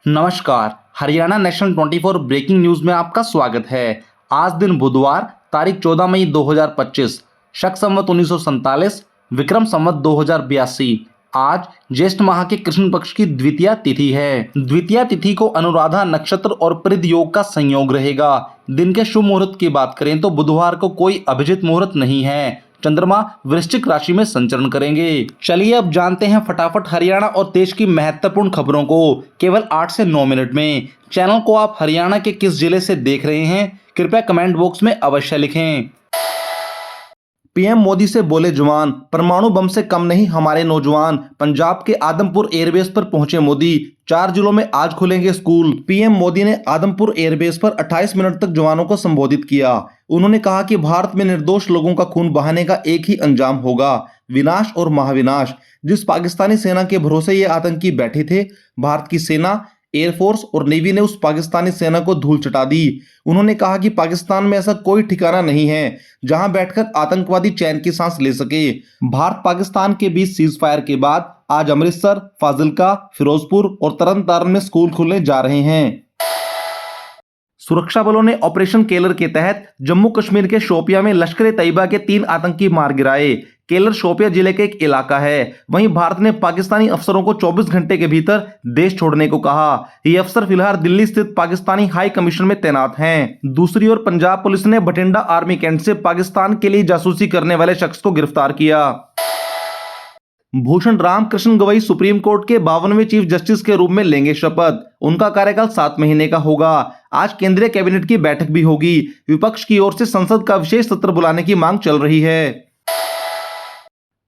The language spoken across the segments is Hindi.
नमस्कार। हरियाणा नेशनल 24 ब्रेकिंग न्यूज में आपका स्वागत है। आज दिन बुधवार तारीख 14 मई 2025, शक संवत 1947, विक्रम संवत 2082। आज ज्येष्ठ माह के कृष्ण पक्ष की द्वितीया तिथि है। द्वितीया तिथि को अनुराधा नक्षत्र और पृद योग का संयोग रहेगा। दिन के शुभ मुहूर्त की बात करें तो बुधवार को कोई अभिजित मुहूर्त नहीं है। चंद्रमा वृश्चिक राशि में संचरण करेंगे। चलिए अब जानते हैं फटाफट हरियाणा और देश की महत्वपूर्ण खबरों को केवल 8 से 9 मिनट में। चैनल को आप हरियाणा के किस जिले से देख रहे हैं, कृपया कमेंट बॉक्स में अवश्य लिखें। पीएम मोदी से बोले जवान, परमाणु बम से कम नहीं हमारे नौजवान। पंजाब के आदमपुर एयरबेस पर पहुंचे मोदी। 4 जिलों में आज खुलेंगे स्कूल। पीएम मोदी ने आदमपुर एयरबेस पर 28 मिनट तक जवानों को संबोधित किया। उन्होंने कहा कि भारत में निर्दोष लोगों का खून बहाने का एक ही अंजाम होगा, विनाश और महाविनाश। जिस पाकिस्तानी सेना के भरोसे ये आतंकी बैठे थे, भारत की सेना, एयरफोर्स और नेवी ने उस पाकिस्तानी सेना को धूल चटा दी। उन्होंने कहा कि पाकिस्तान में ऐसा कोई ठिकाना नहीं है जहां बैठकर आतंकवादी चैन की सांस ले सके। भारत पाकिस्तान के बीच सीज फायर के बाद आज अमृतसर, फाजिलका, फिरोजपुर और तरन तारण में स्कूल खुलने जा रहे हैं। सुरक्षा बलों ने ऑपरेशन केलर के तहत जम्मू कश्मीर के शोपियां में लश्कर-ए-तैयबा के 3 आतंकी मार गिराए। केलर शोपियां जिले का एक इलाका है। वहीं भारत ने पाकिस्तानी अफसरों को 24 घंटे के भीतर देश छोड़ने को कहा। ये अफसर फिलहाल दिल्ली स्थित पाकिस्तानी हाई कमीशन में तैनात हैं। दूसरी ओर पंजाब पुलिस ने बठिंडा आर्मी कैंट से पाकिस्तान के लिए जासूसी करने वाले शख्स को गिरफ्तार किया। भूषण रामकृष्ण गवई सुप्रीम कोर्ट के 52वें चीफ जस्टिस के रूप में लेंगे शपथ। उनका कार्यकाल 7 महीने का होगा। आज केंद्रीय कैबिनेट की बैठक भी होगी। विपक्ष की ओर से संसद का विशेष सत्र बुलाने की मांग चल रही है।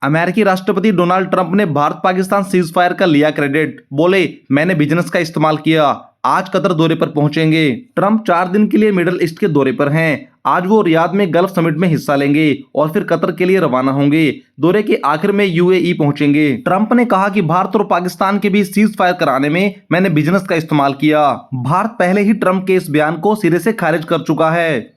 अमेरिकी राष्ट्रपति डोनाल्ड ट्रंप ने भारत पाकिस्तान सीज फायर का लिया क्रेडिट। बोले, मैंने बिजनेस का इस्तेमाल किया। आज कतर दौरे पर पहुंचेंगे। ट्रंप 4 दिन के लिए मिडिल ईस्ट के दौरे पर हैं। आज वो रियाद में गल्फ समिट में हिस्सा लेंगे और फिर कतर के लिए रवाना होंगे। दौरे के आखिर में यूएई पहुंचेंगे। ट्रंप ने कहा कि भारत और पाकिस्तान के बीच सीज फायर कराने में मैंने बिजनेस का इस्तेमाल किया। भारत पहले ही ट्रंप के इस बयान को सिरे से खारिज कर चुका है।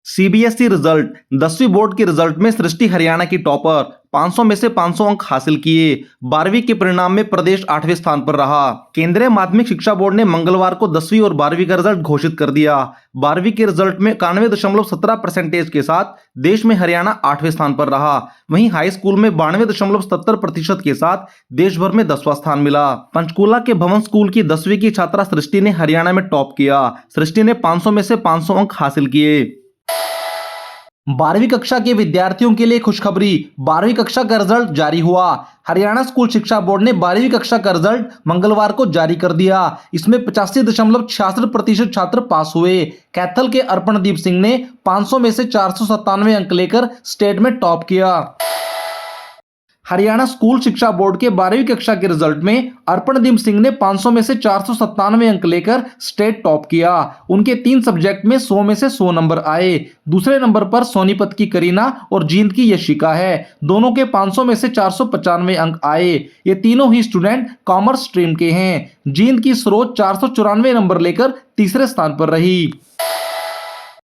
सीबीएसई रिजल्ट, 10वीं बोर्ड के रिजल्ट में सृष्टि हरियाणा की टॉपर, 500 में से 500 अंक हासिल किए। 12वीं के परिणाम में प्रदेश 8वें स्थान पर रहा। केंद्रीय माध्यमिक शिक्षा बोर्ड ने मंगलवार को 10वीं और 12वीं का रिजल्ट घोषित कर दिया। 12वीं के रिजल्ट में 91.17% के साथ देश में हरियाणा 8वें स्थान पर रहा। वहीं हाई स्कूल में 92.70% के साथ देश भर में 10वां स्थान मिला। पंचकूला के भवन स्कूल की 10वीं की छात्रा सृष्टि ने हरियाणा में टॉप किया। सृष्टि ने 500 में से 500 अंक हासिल किए। 12वीं कक्षा के विद्यार्थियों के लिए खुशखबरी, 12वीं कक्षा का रिजल्ट जारी हुआ। हरियाणा स्कूल शिक्षा बोर्ड ने 12वीं कक्षा का रिजल्ट मंगलवार को जारी कर दिया। इसमें 85.66% छात्र पास हुए। कैथल के अर्पणदीप सिंह ने 500 में से 497 अंक लेकर स्टेट में टॉप किया। हरियाणा स्कूल शिक्षा बोर्ड के 12वीं कक्षा के रिजल्ट में अर्पणदीप सिंह ने 500 में से 497 अंक लेकर स्टेट टॉप किया। उनके 3 सब्जेक्ट में 100 में से 100 नंबर आए। दूसरे नंबर पर सोनीपत की करीना और जींद की यशिका है। दोनों के 500 में से 495 अंक आए। ये तीनों ही स्टूडेंट कॉमर्स स्ट्रीम के हैं। जींद की सरोज 494 नंबर लेकर तीसरे स्थान पर रही।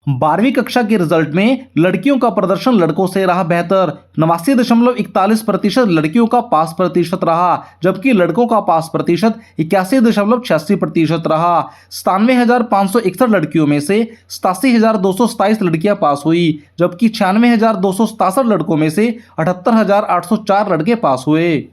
12वीं कक्षा के रिजल्ट में लड़कियों का प्रदर्शन लड़कों से रहा बेहतर। 89.41% लड़कियों का पास प्रतिशत रहा, जबकि लड़कों का पास प्रतिशत 81.86% रहा। 97,561 लड़कियों में से 87,227 लड़कियां पास हुई, जबकि 96,267 लड़कों में से 78,804 लड़के पास हुए।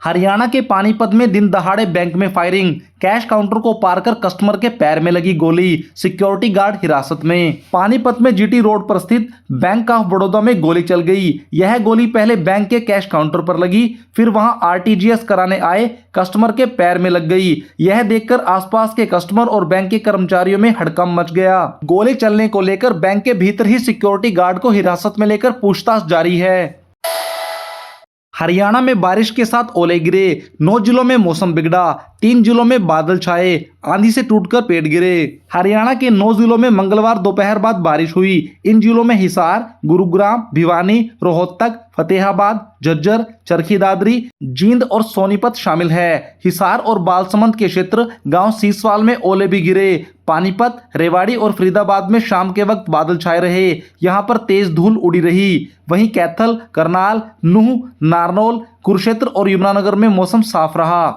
हरियाणा के पानीपत में दिन दहाड़े बैंक में फायरिंग, कैश काउंटर को पार कर कस्टमर के पैर में लगी गोली, सिक्योरिटी गार्ड हिरासत में। पानीपत में जीटी रोड पर स्थित बैंक ऑफ बड़ौदा में गोली चल गई। यह गोली पहले बैंक के कैश काउंटर पर लगी, फिर वहां आरटीजीएस कराने आए कस्टमर के पैर में लग गई। यह देखकर आसपास के कस्टमर और बैंक के कर्मचारियों में हड़कंप मच गया। गोली चलने को लेकर बैंक के भीतर ही सिक्योरिटी गार्ड को हिरासत में लेकर पूछताछ जारी है। हरियाणा में बारिश के साथ ओले गिरे। 9 जिलों में मौसम बिगड़ा। 3 जिलों में बादल छाए, आंधी से टूटकर पेड़ गिरे। हरियाणा के 9 जिलों में मंगलवार दोपहर बाद बारिश हुई। इन जिलों में हिसार, गुरुग्राम, भिवानी, रोहतक, फतेहाबाद, झज्जर, चरखी दादरी, जींद और सोनीपत शामिल है। हिसार और बालसमंद के क्षेत्र गांव सीसवाल में ओले भी गिरे। पानीपत, रेवाड़ी और फरीदाबाद में शाम के वक्त बादल छाए रहे। यहां पर तेज धूल उड़ी रही। वहीं कैथल, करनाल, नूह, नारनौल, कुरुक्षेत्र और यमुनानगर में मौसम साफ रहा।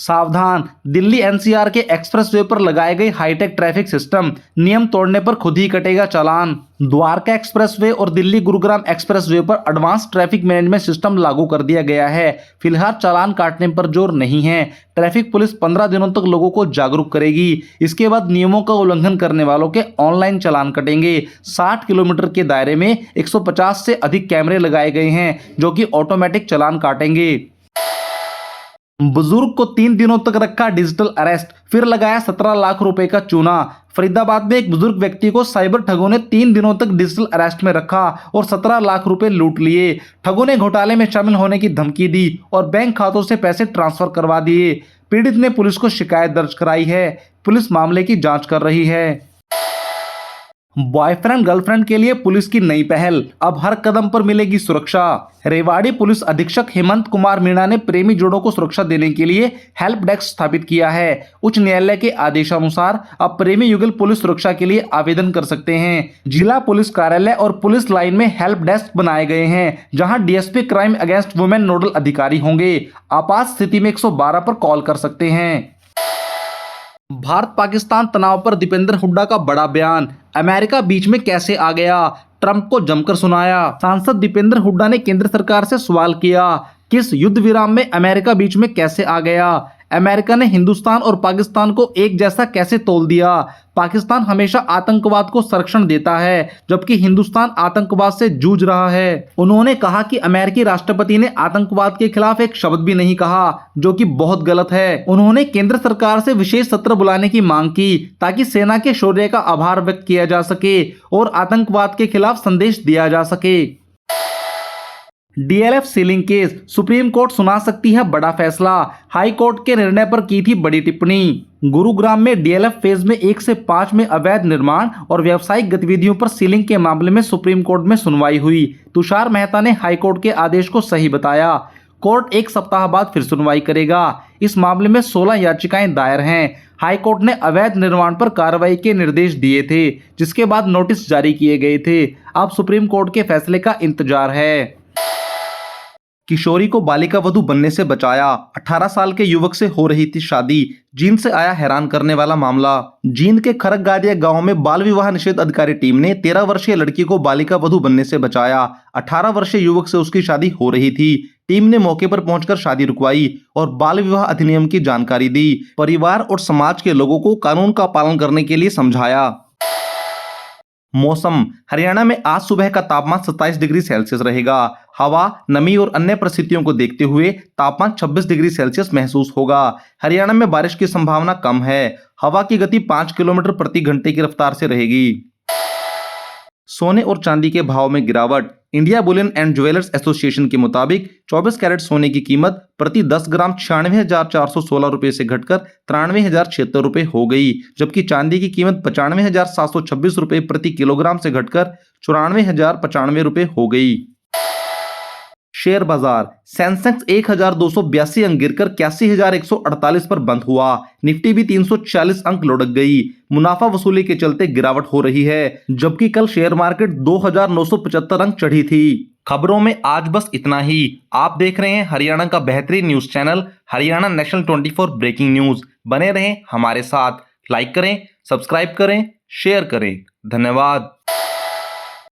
सावधान, दिल्ली एनसीआर के एक्सप्रेसवे पर लगाए गए हाईटेक ट्रैफिक सिस्टम, नियम तोड़ने पर खुद ही कटेगा चालान। द्वारका एक्सप्रेसवे और दिल्ली गुरुग्राम एक्सप्रेसवे पर एडवांस ट्रैफिक मैनेजमेंट सिस्टम लागू कर दिया गया है। फिलहाल चालान काटने पर जोर नहीं है। ट्रैफिक पुलिस 15 दिनों तक लोगों को जागरूक करेगी। इसके बाद नियमों का उल्लंघन करने वालों के ऑनलाइन चालान कटेंगे। 60 किलोमीटर के दायरे में 150 से अधिक कैमरे लगाए गए हैं जो कि ऑटोमेटिक चालान काटेंगे। बुजुर्ग को 3 दिनों तक रखा डिजिटल अरेस्ट, फिर लगाया 17 लाख रुपए का चूना। फरीदाबाद में एक बुजुर्ग व्यक्ति को साइबर ठगों ने 3 दिनों तक डिजिटल अरेस्ट में रखा और 17 लाख रुपए लूट लिए। ठगों ने घोटाले में शामिल होने की धमकी दी और बैंक खातों से पैसे ट्रांसफर करवा दिए। पीड़ित ने पुलिस को शिकायत दर्ज कराई है। पुलिस मामले की जांच कर रही है। बॉयफ्रेंड गर्लफ्रेंड के लिए पुलिस की नई पहल, अब हर कदम पर मिलेगी सुरक्षा। रेवाड़ी पुलिस अधीक्षक हेमंत कुमार मीणा ने प्रेमी जोड़ों को सुरक्षा देने के लिए हेल्प डेस्क स्थापित किया है। उच्च न्यायालय के आदेशानुसार अब प्रेमी युगल पुलिस सुरक्षा के लिए आवेदन कर सकते हैं। जिला पुलिस कार्यालय और पुलिस लाइन में हेल्प डेस्क बनाए गए हैं जहां DSP crime against women nodal अधिकारी होंगे। आपात स्थिति में 112 पर कॉल कर सकते हैं। भारत पाकिस्तान तनाव पर दीपेंद्र हुड्डा का बड़ा बयान, अमेरिका बीच में कैसे आ गया, ट्रंप को जमकर सुनाया। सांसद दीपेंद्र हुड्डा ने केंद्र सरकार से सवाल किया, किस युद्ध विराम में अमेरिका बीच में कैसे आ गया। अमेरिका ने हिंदुस्तान और पाकिस्तान को एक जैसा कैसे तोल दिया। पाकिस्तान हमेशा आतंकवाद को संरक्षण देता है जबकि हिंदुस्तान आतंकवाद से जूझ रहा है। उन्होंने कहा कि अमेरिकी राष्ट्रपति ने आतंकवाद के खिलाफ एक शब्द भी नहीं कहा जो कि बहुत गलत है। उन्होंने केंद्र सरकार से विशेष सत्र बुलाने की मांग की ताकि सेना के शौर्य का आभार व्यक्त किया जा सके और आतंकवाद के खिलाफ संदेश दिया जा सके। DLF ceiling case, supreme court सुना सकती है बड़ा फैसला, हाई कोर्ट के निर्णय पर की थी बड़ी टिप्पणी। गुरुग्राम में डीएलएफ फेज में 1 से 5 में अवैध निर्माण और व्यावसायिक गतिविधियों पर सीलिंग के मामले में सुप्रीम कोर्ट में सुनवाई हुई। तुषार मेहता ने हाई कोर्ट के आदेश को सही बताया। कोर्ट 1 सप्ताह बाद फिर सुनवाई करेगा। इस मामले में 16 याचिकाएं दायर हैं। हाई कोर्ट ने अवैध निर्माण पर कार्रवाई के निर्देश दिए थे जिसके बाद नोटिस जारी किए गए थे। अब सुप्रीम कोर्ट के फैसले का इंतजार है। किशोरी को बालिका वधू बनने से बचाया, 18 साल के युवक से हो रही थी शादी। जींद से आया हैरान करने वाला मामला। जींद के खरकगादिया गांव में बाल विवाह निषेध अधिकारी टीम ने 13 वर्षीय लड़की को बालिका वधू बनने से बचाया। 18 वर्षीय युवक से उसकी शादी हो रही थी। टीम ने मौके पर पहुंचकर शादी रुकवाई और बाल विवाह अधिनियम की जानकारी दी। परिवार और समाज के लोगों को कानून का पालन करने के लिए समझाया। मौसम, हरियाणा में आज सुबह का तापमान 27 डिग्री सेल्सियस रहेगा। हवा, नमी और अन्य परिस्थितियों को देखते हुए तापमान 26 डिग्री सेल्सियस महसूस होगा। हरियाणा में बारिश की संभावना कम है। हवा की गति 5 किलोमीटर प्रति घंटे की रफ्तार से रहेगी। सोने और चांदी के भाव में गिरावट। India Boolean and jewellers association के मुताबिक 24 कैरेट सोने की कीमत प्रति 10 ग्राम 96,416 रुपए से घटकर 93,076 रुपए हो गई, जबकि चांदी की कीमत 95,726 रुपए प्रति किलोग्राम से घटकर 94,095 रुपए हो गई। शेयर बाजार, सेंसेक्स 1,282 अंक गिरकर 81,148 पर बंद हुआ। निफ्टी भी 340 अंक लुढ़क गई। मुनाफा वसूली के चलते गिरावट हो रही है, जबकि कल शेयर मार्केट 2,975 अंक चढ़ी थी। खबरों में आज बस इतना ही। आप देख रहे हैं हरियाणा का बेहतरीन news channel Haryana national 24 breaking news. बने रहें हमारे साथ। लाइक करें, सब्सक्राइब करें, शेयर करें। धन्यवाद।